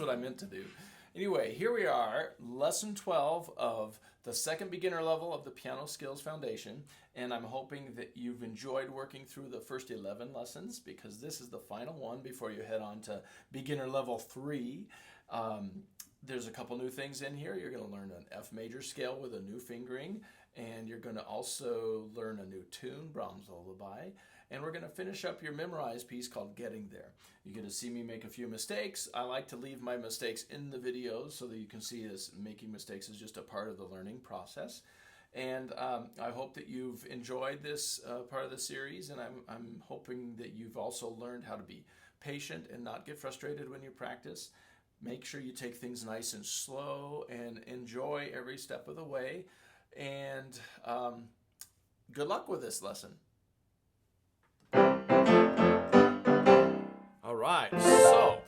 what I meant to do. Anyway, here we are, lesson 12 of the second beginner level of the Piano Skills Foundation, and I'm hoping that you've enjoyed working through the first 11 lessons, because this is the final one before you head on to beginner level 3. There's a couple new things in here. You're going to learn an F major scale with a new fingering, and you're going to also learn a new tune, Brahms Lullaby, and we're going to finish up your memorized piece called Getting There. You're going to see me make a few mistakes. I like to leave my mistakes in the videos so that you can see us making mistakes is just a part of the learning process. And I hope that you've enjoyed this part of the series, and I'm hoping that you've also learned how to be patient and not get frustrated when you practice. Make sure you take things nice and slow and enjoy every step of the way. And good luck with this lesson. All right, so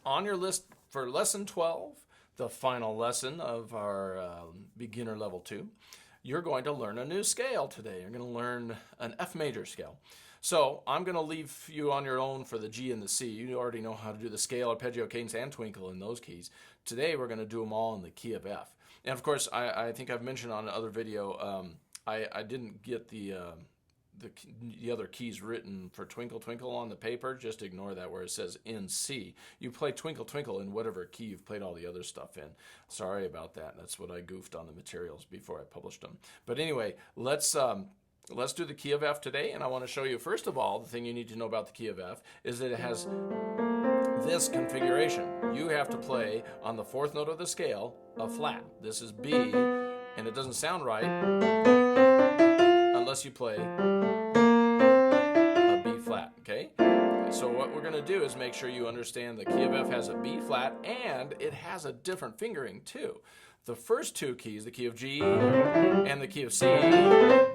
on your list for lesson 12, the final lesson of our beginner level 2, you're going to learn a new scale today. You're going to learn an F major scale. So I'm going to leave you on your own for the G and the C. You already know how to do the scale, arpeggio, cadence, and twinkle in those keys. Today we're going to do them all in the key of F. And of course, I think I've mentioned on another video, I didn't get the other keys written for Twinkle Twinkle on the paper. Just ignore that where it says in C. You play Twinkle Twinkle in whatever key you've played all the other stuff in. Sorry about that. That's what I goofed on the materials before I published them. But anyway, let's do the key of F today, and I want to show you, first of all, the thing you need to know about the key of F is that it has this configuration. You have to play on the 4th note of the scale a flat. This is B, and it doesn't sound right unless you play a B flat, okay? So what we're going to do is make sure you understand the key of F has a B flat, and it has a different fingering too. The first two keys, the key of G and the key of C,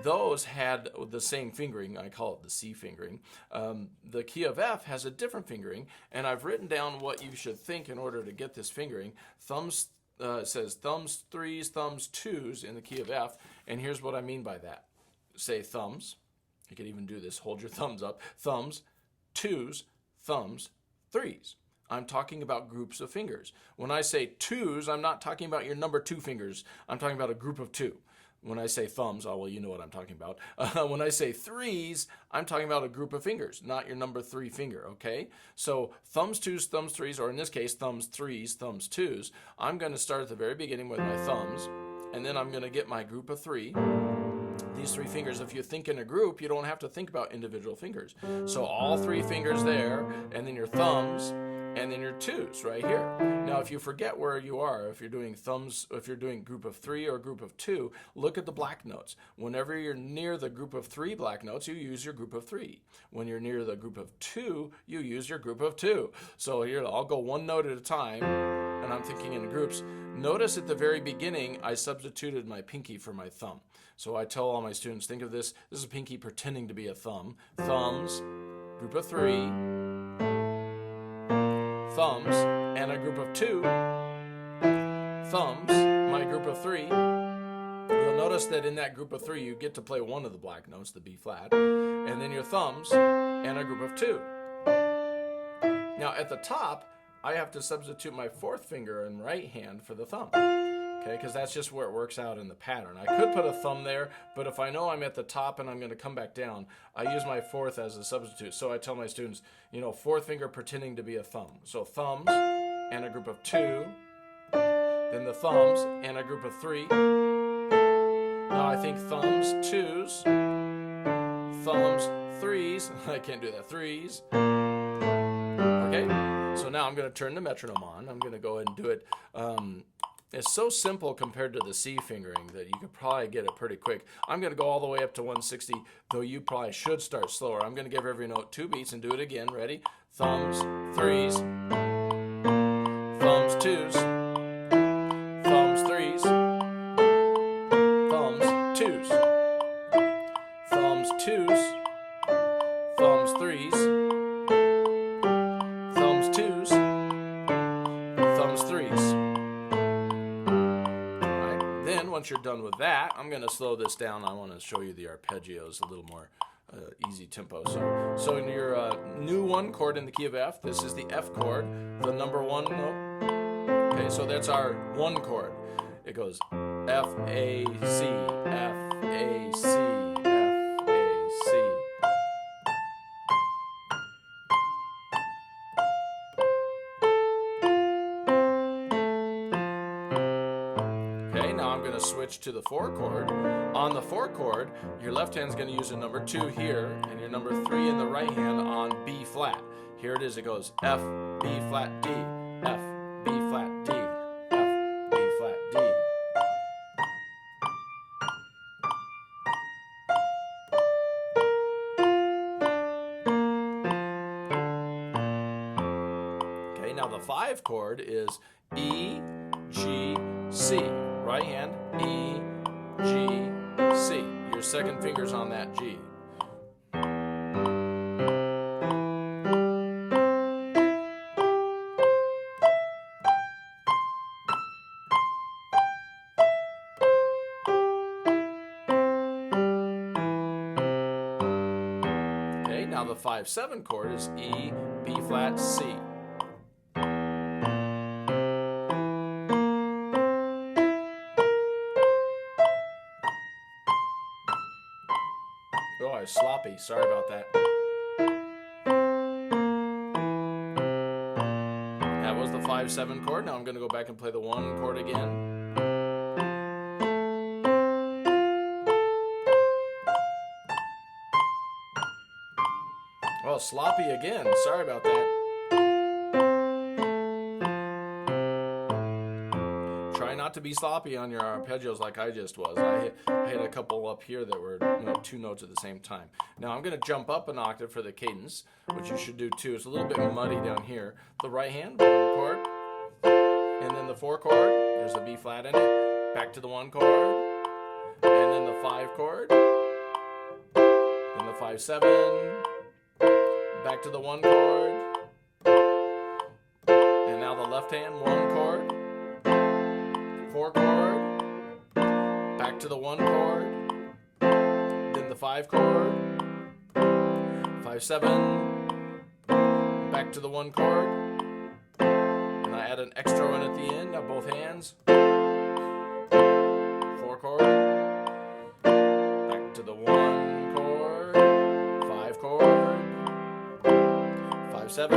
those had the same fingering. I call it the C fingering. The key of F has a different fingering, and I've written down what you should think in order to get this fingering. It says thumbs, 3s, thumbs, 2s in the key of F, and here's what I mean by that. Say thumbs. You could even do this. Hold your thumbs up. Thumbs, 2s, thumbs, 3s. I'm talking about groups of fingers. When I say 2s, I'm not talking about your number 2 fingers. I'm talking about a group of 2. When I say thumbs, oh, well, you know what I'm talking about. When I say 3s, I'm talking about a group of fingers, not your number 3 finger, okay? So thumbs, 2s, thumbs, 3s, or in this case, thumbs, 3s, thumbs, 2s. I'm going to start at the very beginning with my thumbs, and then I'm going to get my group of 3. These 3 fingers, if you think in a group, you don't have to think about individual fingers. So all 3 fingers there, and then your thumbs, and then your 2s right here. Now, if you forget where you are, if you're doing thumbs, if you're doing group of 3 or group of 2, look at the black notes. Whenever you're near the group of 3 black notes, you use your group of 3. When you're near the group of 2, you use your group of 2. So here, I'll go one note at a time, and I'm thinking in groups. Notice at the very beginning, I substituted my pinky for my thumb. So I tell all my students, think of this is a pinky pretending to be a thumb. Thumbs, group of 3, thumbs, and a group of 2, thumbs, my group of 3. You'll notice that in that group of 3, you get to play one of the black notes, the B flat, and then your thumbs, and a group of 2. Now at the top, I have to substitute my 4th finger and right hand for the thumb. Okay, because that's just where it works out in the pattern. I could put a thumb there, but if I know I'm at the top and I'm going to come back down, I use my 4th as a substitute. So I tell my students, 4th finger pretending to be a thumb. So thumbs and a group of 2, then the thumbs and a group of 3. Now I think thumbs, 2s, thumbs, 3s. I can't do that, 3s. Okay, so now I'm going to turn the metronome on. I'm going to go ahead and do it. It's so simple compared to the C fingering that you could probably get it pretty quick. I'm going to go all the way up to 160, though you probably should start slower. I'm going to give every note 2 beats and do it again. Ready? Thumbs, 3s, thumbs, 2s, thumbs, 3s, thumbs, 2s, thumbs, 2s, thumbs, 3s, thumbs, 2s, thumbs, 3s. Once you're done with that, I'm going to slow this down. I want to show you the arpeggios a little more easy tempo. So in your new 1 chord in the key of F, this is the F chord, the number 1 note. Okay, so that's our 1 chord. It goes F, A, C, F, A, C, F, A, C. Okay, now I'm going to switch to the 4 chord. On the 4 chord, your left hand's going to use a number 2 here, and your number 3 in the right hand on B flat. Here it is. It goes F, B flat, D, F, B flat, D, F, B flat, D. Okay, now the 5 chord is E, G, C. Right hand, E, G, C. Your second finger's on that G. Okay, now the 5-7 chord is E, B flat, C. Oh, I was sloppy. Sorry about that. That was the 5-7 chord. Now I'm going to go back and play the 1 chord again. Well, sloppy again. Sorry about that. Try not to be sloppy on your arpeggios like I just was. I hit a couple up here that were 2 notes at the same time. Now I'm going to jump up an octave for the cadence, which you should do too. It's a little bit muddy down here. The right hand, 1 chord, and then the 4 chord. There's a B flat in it. Back to the 1 chord, and then the 5 chord, then the 5-7. Back to the 1 chord, and now the left hand, 1 chord, 4 chord, back to the 1 chord, then the 5 chord, 5-7, back to the 1 chord, and I add an extra one at the end of both hands, 4 chord, back to the 1 chord, 5 chord, 5-7,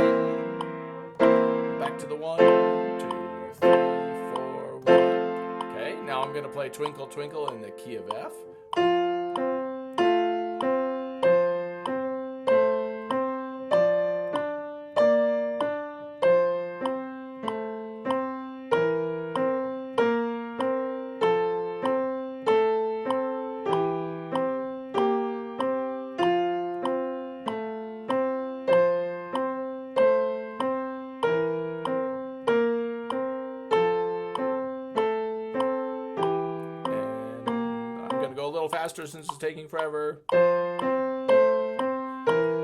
back to the 1, 2, 3, 4, 1. Okay, now I'm going to play Twinkle, Twinkle in the key of F. Go a little faster since it's taking forever. There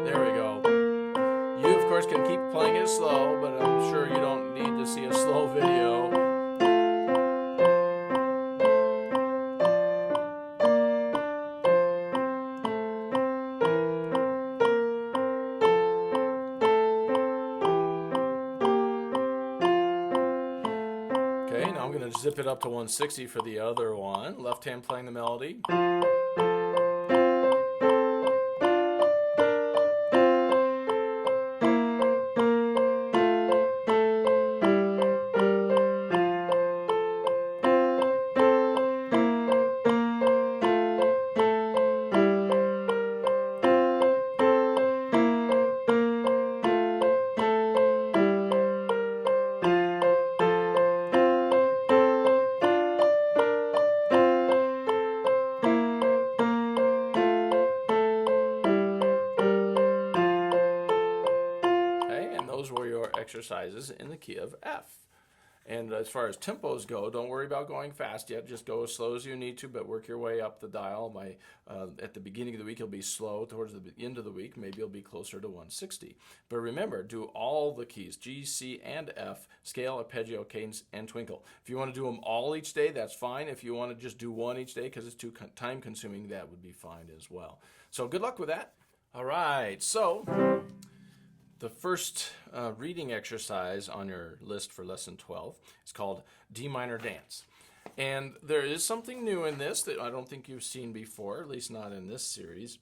we go. You, of course, can keep playing it slow, but I'm sure you don't need to see a slow video. Okay, now I'm going to zip it up to 160 for the other one. Left hand playing the melody. Those were your exercises in the key of F. And as far as tempos go, don't worry about going fast yet. Just go as slow as you need to, but work your way up the dial. At the beginning of the week, you'll be slow. Towards the end of the week, maybe you'll be closer to 160. But remember, do all the keys, G, C, and F, scale, arpeggio, cadence, and twinkle. If you want to do them all each day, that's fine. If you want to just do one each day because it's too time consuming, that would be fine as well. So good luck with that. All right, so the first reading exercise on your list for Lesson 12 is called D minor dance. And there is something new in this that I don't think you've seen before, at least not in this series.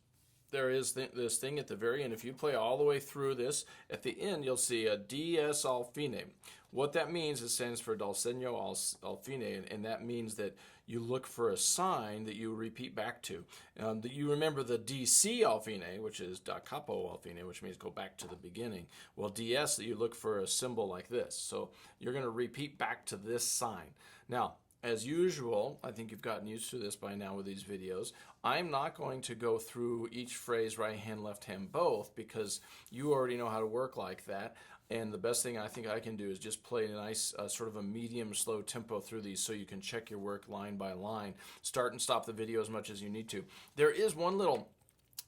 There is this thing at the very end. If you play all the way through this, at the end you'll see a DS al fine. What that means, it stands for dal segno al fine, and that means that you look for a sign that you repeat back to. That you remember the DC al fine, which is da capo al fine, which means go back to the beginning. Well, DS, you look for a symbol like this. So you're going to repeat back to this sign. Now, as usual, I think you've gotten used to this by now with these videos. I'm not going to go through each phrase right hand, left hand, both, because you already know how to work like that. And the best thing I think I can do is just play a nice sort of a medium slow tempo through these so you can check your work line by line. Start and stop the video as much as you need to. There is one little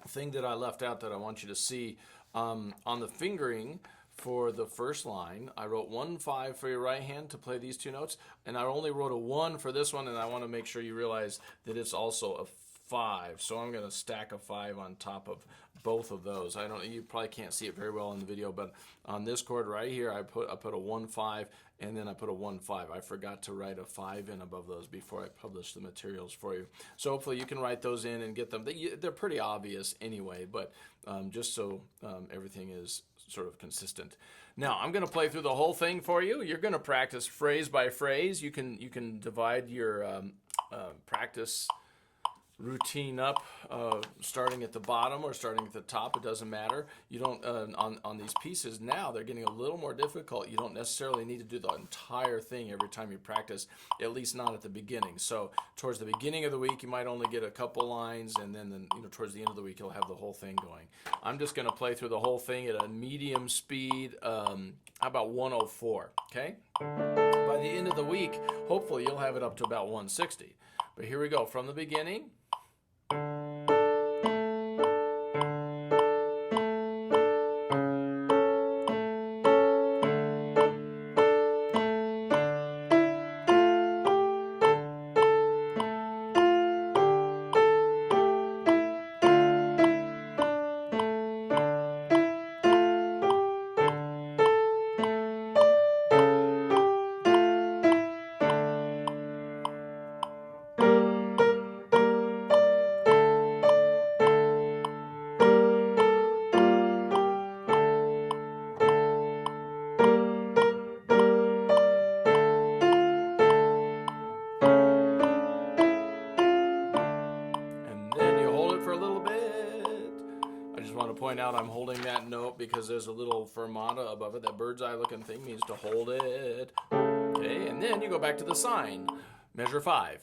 thing that I left out that I want you to see on the fingering. For the first line, I wrote 1-5 for your right hand to play these two notes, and I only wrote a 1 for this one, and I want to make sure you realize that it's also a 5. So I'm going to stack a 5 on top of both of those. You probably can't see it very well in the video, but on this chord right here, I put a 1-5, and then I put a 1-5. I forgot to write a 5 in above those before I published the materials for you. So hopefully you can write those in and get them. They're pretty obvious anyway, but just so everything is sort of consistent. Now I'm going to play through the whole thing for you. You're going to practice phrase by phrase. You can divide your practice routine up, starting at the bottom or starting at the top. It doesn't matter. You don't on these pieces now, they're getting a little more difficult. You don't necessarily need to do the entire thing every time you practice, at least not at the beginning. So towards the beginning of the week, you might only get a couple lines, and then towards the end of the week, you'll have the whole thing going. I'm just going to play through the whole thing at a medium speed, how about 104, okay? By the end of the week, hopefully you'll have it up to about 160. But here we go, from the beginning. Point out I'm holding that note because there's a little fermata above it. That bird's eye looking thing means to hold it. Okay, and then you go back to the sign. Measure 5.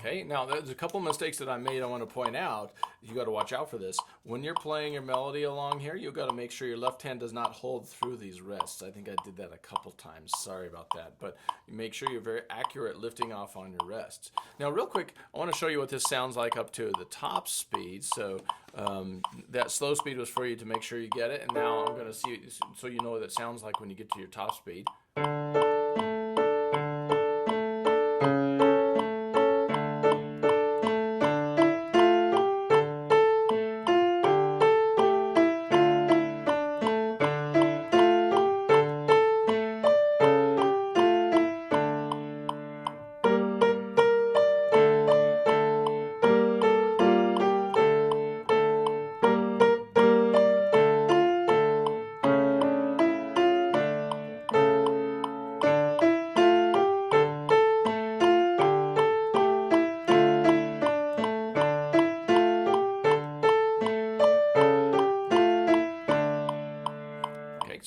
Okay, now there's a couple mistakes that I made I want to point out. You got to watch out for this. When you're playing your melody along here, you've got to make sure your left hand does not hold through these rests. I think I did that a couple times. Sorry about that. But make sure you're very accurate lifting off on your rests. Now, real quick, I want to show you what this sounds like up to the top speed. So that slow speed was for you to make sure you get it. And now I'm going to see so you know what it sounds like when you get to your top speed.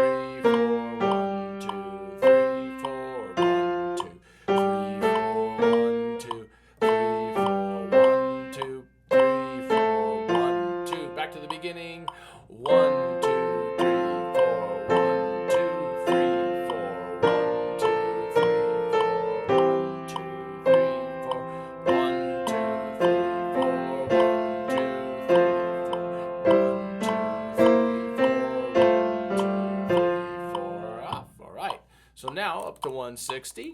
3, 4, 1, 2, 3, 4, 1, 2, 3, 4, 1, 2, 3, 4, 1, 2, 3, 4, 1, 2. Back to the beginning. 1, 2, 3, 4, 1, 2, 3, 4, 1, 2, 3, 4, 1, 2, 3, 4, 1, 2, 3, 4, 1, 2, 3, 4, off. All right. So now up to 160.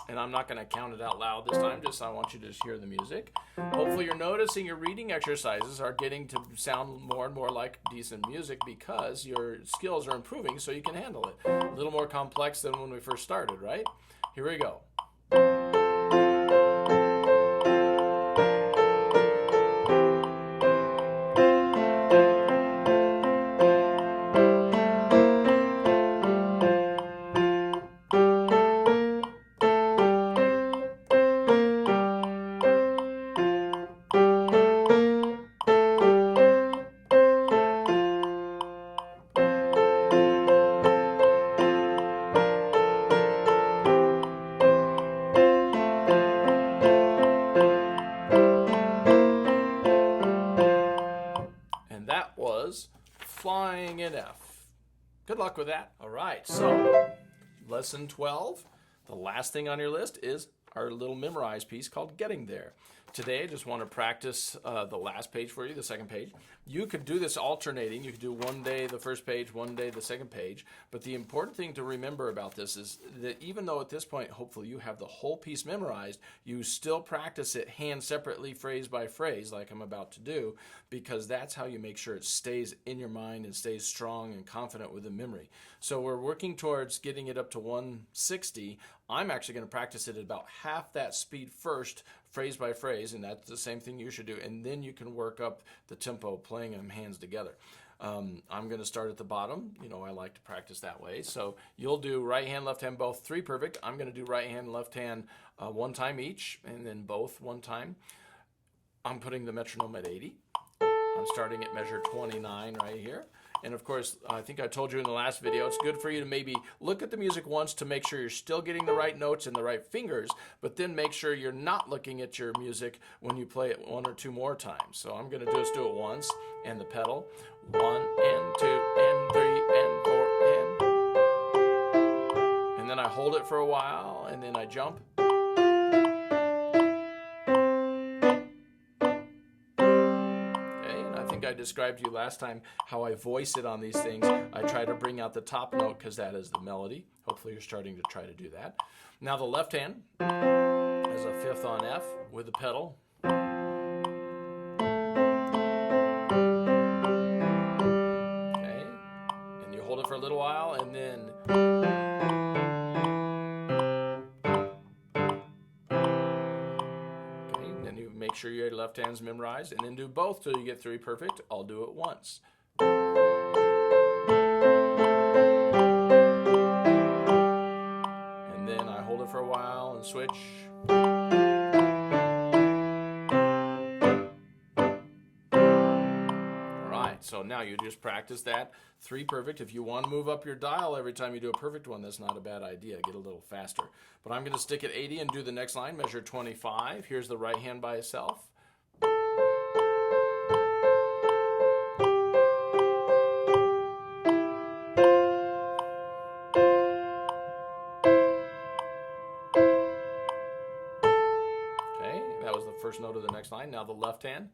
And I'm not going to count it out loud this time, just I want you to just hear the music. Hopefully you're noticing your reading exercises are getting to sound more and more like decent music because your skills are improving so you can handle it. A little more complex than when we first started, right? Here we go. And that was Flying in F. Good luck with that. All right, so lesson 12. The last thing on your list is our little memorized piece called Getting There. Today, I just want to practice the last page for you, the second page. You could do this alternating. You could do one day the first page, one day the second page. But the important thing to remember about this is that even though at this point, hopefully you have the whole piece memorized, you still practice it hand separately, phrase by phrase, like I'm about to do, because that's how you make sure it stays in your mind and stays strong and confident with the memory. So we're working towards getting it up to 160. I'm actually going to practice it at about half that speed first, phrase by phrase, and that's the same thing you should do. And then you can work up the tempo, playing them hands together. I'm going to start at the bottom. You know, I like to practice that way. So you'll do right hand, left hand, both 3 perfect. I'm going to do right hand, left hand one time each, and then both one time. I'm putting the metronome at 80. I'm starting at measure 29 right here. And of course, I think I told you in the last video, it's good for you to maybe look at the music once to make sure you're still getting the right notes and the right fingers, but then make sure you're not looking at your music when you play it 1 or 2 more times. So I'm going to just do it once, and the pedal, 1 and 2 and 3 and 4 and then I hold it for a while, and then I jump. I described to you last time how I voice it on these things. I try to bring out the top note because that is the melody. Hopefully you're starting to try to do that. Now the left hand is a 5th on F with the pedal. Okay, and you hold it for a little while, and then make sure your left hand's memorized, and then do both till you get 3 perfect. I'll do it once. And then I hold it for a while and switch. Alright, so now you just practice that 3 perfect. If you want to move up your dial every time you do a perfect one, that's not a bad idea. Get a little faster. But I'm going to stick at 80 and do the next line, measure 25. Here's the right hand by itself. Okay, that was the first note of the next line. Now the left hand.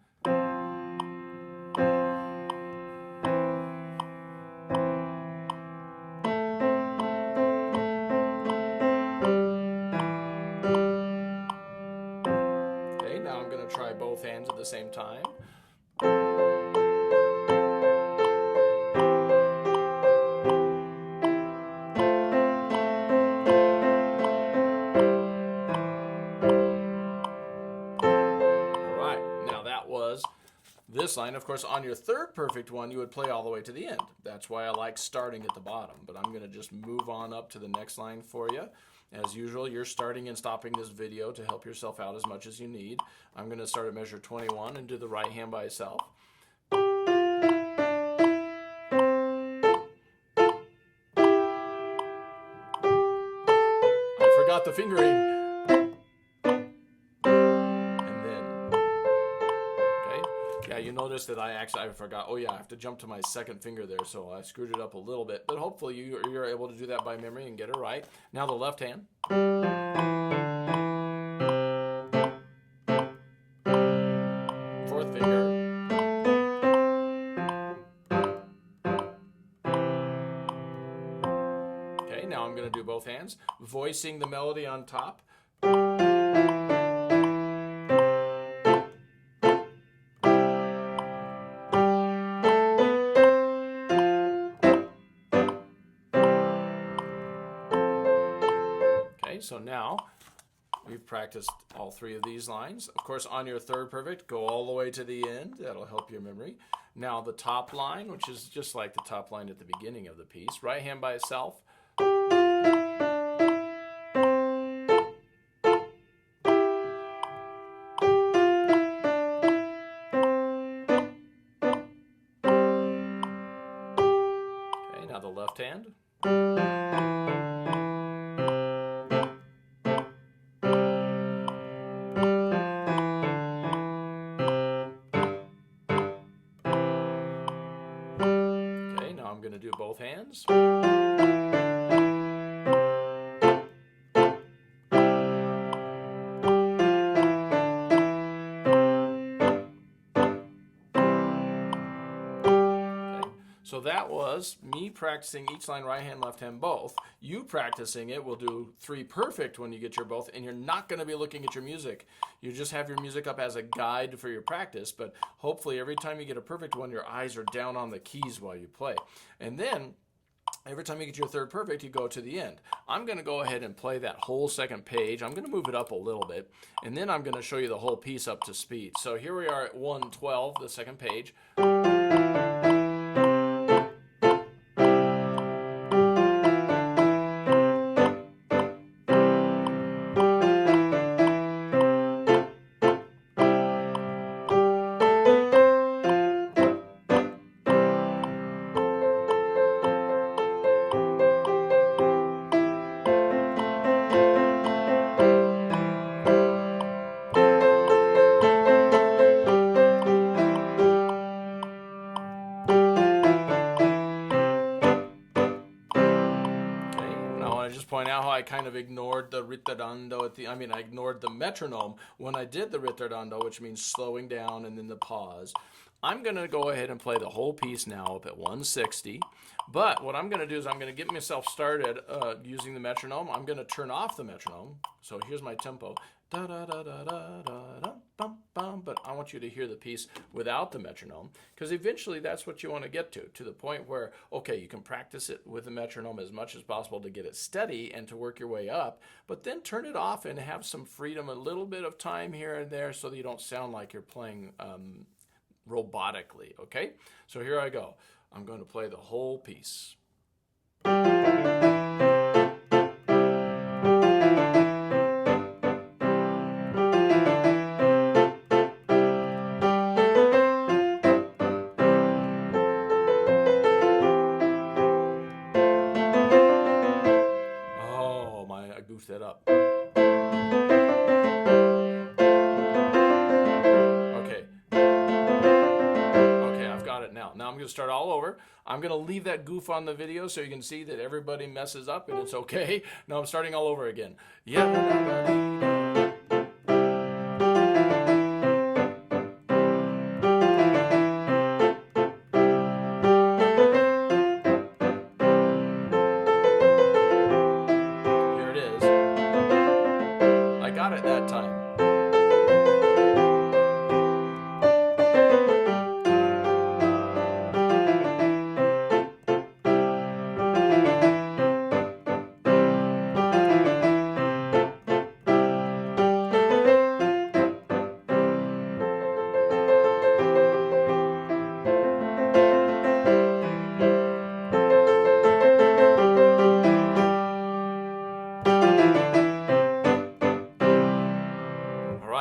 Try both hands at the same time. Alright, now that was this line. Of course, on your 3rd perfect one, you would play all the way to the end. That's why I like starting at the bottom. But I'm going to just move on up to the next line for you. As usual, you're starting and stopping this video to help yourself out as much as you need. I'm going to start at measure 21 and do the right hand by itself. I forgot the fingering. And then, okay, yeah, you notice that I forgot. Oh yeah, I have to jump to my 2nd finger there, so I screwed it up a little bit. But hopefully you're able to do that by memory and get it right. Now the left hand. 4th finger. Okay, now I'm going to do both hands, voicing the melody on top. So now we've practiced all 3 of these lines. Of course, on your 3rd perfect, go all the way to the end. That'll help your memory. Now the top line, which is just like the top line at the beginning of the piece. Right hand by itself. Okay, now the left hand. I'm going to do both hands. So that was me practicing each line right hand, left hand, both. You practicing it will do 3 perfect when you get your both, and you're not going to be looking at your music. You just have your music up as a guide for your practice, but hopefully every time you get a perfect one, your eyes are down on the keys while you play. And then every time you get your 3rd perfect, you go to the end. I'm going to go ahead and play that whole 2nd page. I'm going to move it up a little bit, and then I'm going to show you the whole piece up to speed. So here we are at 112, the 2nd page. kind of ignored the ritardando I ignored the metronome when I did the ritardando, which means slowing down and then the pause. I'm going to go ahead and play the whole piece now up at 160. But what I'm going to do is I'm going to get myself started using the metronome. I'm going to turn off the metronome. So here's my tempo. Da, da, da, da, da, da, bum, bum. But I want you to hear the piece without the metronome, because eventually that's what you want to get to the point where, okay, you can practice it with the metronome as much as possible to get it steady and to work your way up, but then turn it off and have some freedom, a little bit of time here and there so that you don't sound like you're playing robotically, okay? So here I go. I'm going to play the whole piece. Oh, I goofed that up. Now I'm going to start all over. I'm going to leave that goof on the video so you can see that everybody messes up and it's okay. Now I'm starting all over again. Yeah. Here it is. I got it that time.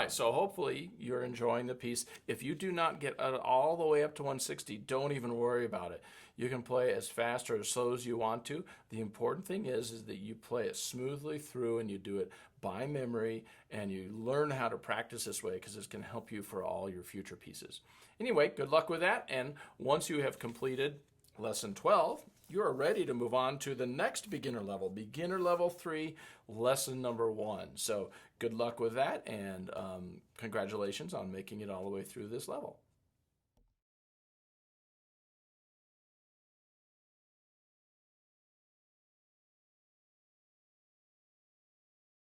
So hopefully you're enjoying the piece. If you do not get all the way up to 160, don't even worry about it. You can play as fast or as slow as you want to. The important thing is that you play it smoothly through and you do it by memory and you learn how to practice this way, because this can help you for all your future pieces. Anyway, good luck with that. And once you have completed lesson 12, you are ready to move on to the next beginner level 3, lesson number 1. So good luck with that, and congratulations on making it all the way through this level.